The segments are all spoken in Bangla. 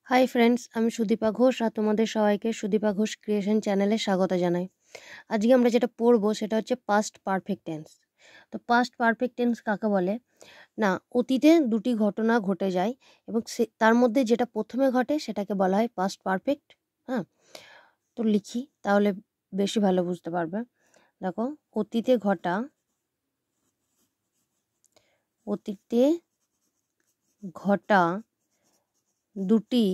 হাই ফ্রেন্ডস, আমি সুদীপা ঘোষ আর তোমাদের সবাইকে সুদীপা ঘোষ ক্রিয়েশন চ্যানেলে স্বাগত জানাই। আজকে আমরা যেটা পড়বো সেটা হচ্ছে পাস্ট পারফেক্ট টেন্স। তো পাস্ট পারফেক্ট টেন্স কাকে বলে? না, অতীতে দুটি ঘটনা ঘটে যায় এবং তার মধ্যে যেটা প্রথমে ঘটে সেটাকে বলা হয় পাস্ট পারফেক্ট। হ্যাঁ, তো লিখি তাহলে বেশি ভালো বুঝতে পারবে। দেখো, অতীতে ঘটা দুটি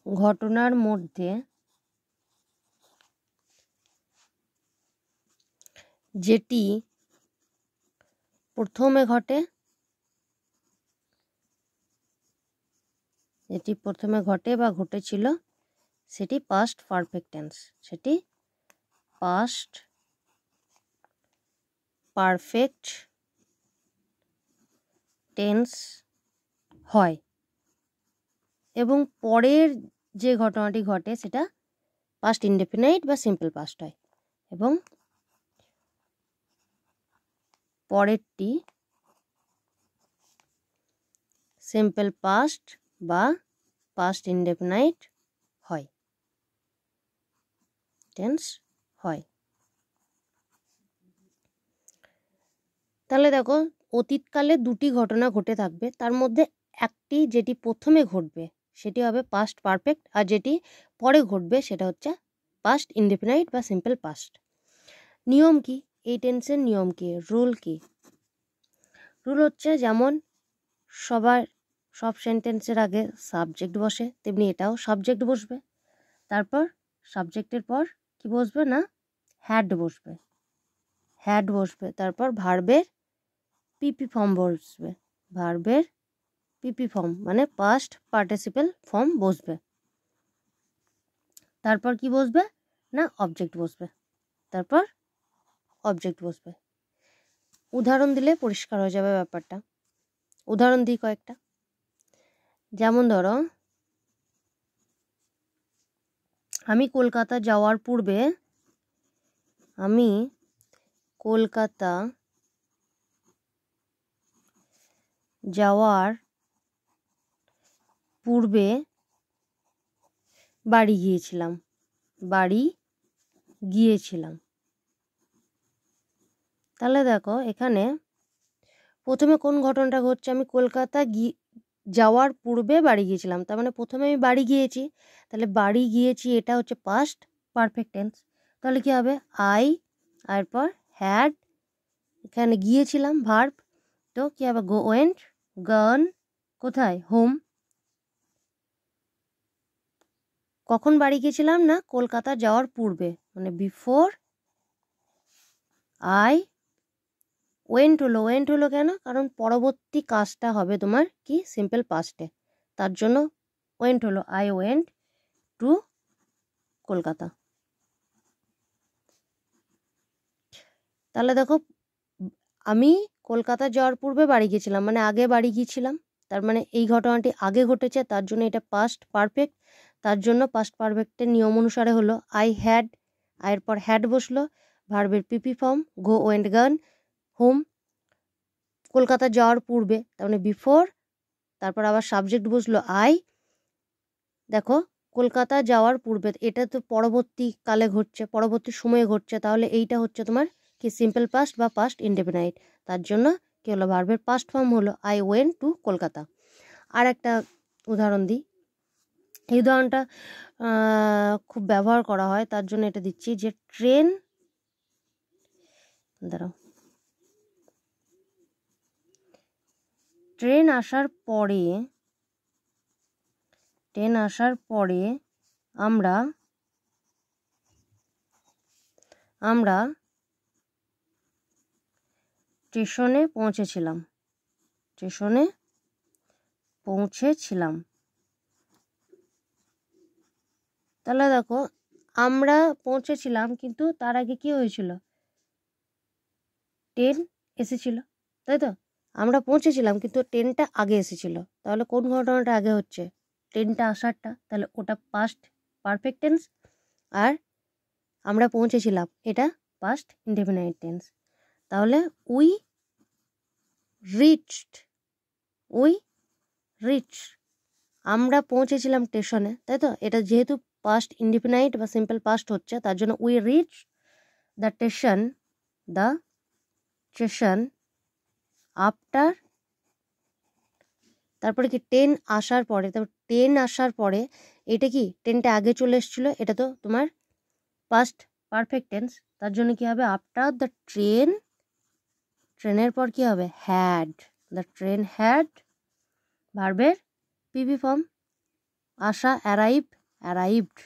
ঘটনার মধ্যে যেটি প্রথমে ঘটে বা ঘটেছিল সেটি পাস্ট পারফেক্ট টেন্স। সেটি পাস্ট পারফেক্ট টেন্স হয় এবং পরের যে ঘটনাটি ঘটে সেটা পাস্ট ইনডেফিনাইট বা সিম্পল পাস্ট হয় এবং পরেরটি সিম্পল পাস্ট বা পাস্ট ইনডেফিনাইট হয় টেন্স হয়। তাহলে দেখো, অতীতকালে দুটি ঘটনা ঘটে থাকবে, তার মধ্যে একটি যেটি প্রথমে ঘটবে সেটি হবে পাস্ট পারফেক্ট আর যেটি পরে ঘটবে সেটা হচ্ছে পাস্ট ইনডেফিনাইট বা সিম্পল পাস্ট। নিয়ম কি? এই টেন্সের নিয়ম কি? রুল কি? রুল হচ্ছে যেমন সব সেন্টেন্সের আগে সাবজেক্ট বসে, তেমনি এটাও সাবজেক্ট বসবে। তারপর সাবজেক্টের পর কি বসবে? না, হ্যাড বসবে। তারপর ভার্বের পিপি ফর্ম বসবে। ভার্বের পিপি ফর্ম মানে পাস্ট পার্টিসিপেল ফর্ম বসবে। তারপর কি বসবে? না, অবজেক্ট বসবে। উদাহরণ দিলে পরিষ্কার হয়ে যাবে ব্যাপারটা। উদাহরণ দিই কয়েকটা। যেমন ধরো, আমি কলকাতা যাওয়ার পূর্বে বাড়ি গিয়েছিলাম। তাহলে দেখো, এখানে প্রথমে কোন ঘটনাটা ঘটছে? আমি কলকাতা যাওয়ার পূর্বে বাড়ি গিয়েছিলাম, তার মানে প্রথমে আমি বাড়ি গিয়েছি। তাহলে বাড়ি গিয়েছি এটা হচ্ছে পাস্ট পারফেক্ট টেন্স। তাহলে কি হবে? আই, এরপর হ্যাড, এখানে গিয়েছিলাম ভার্ব, তো কি হবে? ওয়েন্ট, গন, কোথায়? হোম। কখন বাড়ি গিয়েছিলাম? না, কলকাতা যাওয়ার পূর্বে, মানে বিফোর আই ওয়েন্ট হলো কেন? কারণ পরবর্তী কাজটা হবে তোমার কি? সিম্পল পাস্টে, তার জন্য ওয়েন্ট হলো। I went to Kolkata. তাহলে দেখো, আমি কলকাতা যাওয়ার পূর্বে বাড়ি গিয়েছিলাম মানে আগে বাড়ি গিয়েছিলাম, তার মানে এই ঘটনাটি আগে ঘটেছে, তার জন্য এটা পাস্ট পারফেক্ট। তার জন্য পাস্ট পারফেক্টের নিয়ম অনুসারে হলো আই হ্যাড, আয়ের পর হ্যাড বসলো, ভার্বের PP form go went gone, home, Kolkata যাওয়ার পূর্বে তার মানে বিফোর, তারপর আবার সাবজেক্ট বসলো আই। দেখো, কলকাতা যাওয়ার পূর্বে, এটা তো পরবর্তী কালে ঘটছে, পরবর্তী সময়ে ঘটছে, তাহলে এইটা হচ্ছে তোমার কি? সিম্পল পাস্ট বা পাস্ট ইনডেফিনাইট। তার জন্য কি হলো? ভার্বের পাস্ট ফর্ম হলো আই ওয়েন্ট টু কলকাতা। আর একটা উদাহরণ দিই। এই উদাহরণটা খুব ব্যবহার করা হয়, তার জন্য এটা দিচ্ছি যে ট্রেন আসার পরে আমরা স্টেশনে পৌঁছেছিলাম। তাহলে দেখো, আমরা পৌঁছেছিলাম কিন্তু তার আগে কি হয়েছিল? ট্রেন এসেছিল, তাই তো? আমরা পৌঁছেছিলাম কিন্তু ট্রেনটা আগে এসেছিল, তাহলে কোন ঘটনাটা আগে হচ্ছে? ট্রেনটা আসারটা, তাহলে ওটা পাস্ট পারফেক্ট টেন্স। আর আমরা পৌঁছেছিলাম এটা পাস্ট ইনডেফিনাইট টেন্স। তাহলে উই রিচ, আমরা পৌঁছেছিলাম স্টেশনে, তাই তো? এটা যেহেতু পাস্ট ইনডিফিনাইট বা সিম্পল পাস্ট হচ্ছে, তার জন্য we reach the station after, তারপরে কি ট্রেন আসার পরে, তারপর ট্রেন আসার পরে এটা কি ট্রেনটা আগে চলে এসেছিলো, এটা তো তোমার পাস্ট পারফেক্ট টেন্স, তার জন্য কি হবে আফটার দ্য ট্রেন, ট্রেনের পর কি হবে হ্যাড, দ্য ট্রেন হ্যাড, ভার্বের পিভি ফর্ম, আসা অ্যারাইভড।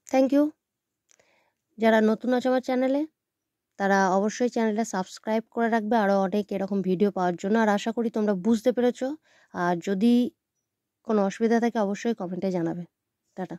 Thank you. যারা নতুন আছে আমার চ্যানেলে তারা অবশ্যই চ্যানেলটা সাবস্ক্রাইব করে রাখবে আরও অনেক এরকম ভিডিও পাওয়ার জন্য। আর আশা করি তোমরা বুঝতে পেরেছো। আর যদি কোনো অসুবিধা থাকে অবশ্যই কমেন্টে জানাবে। টাটা।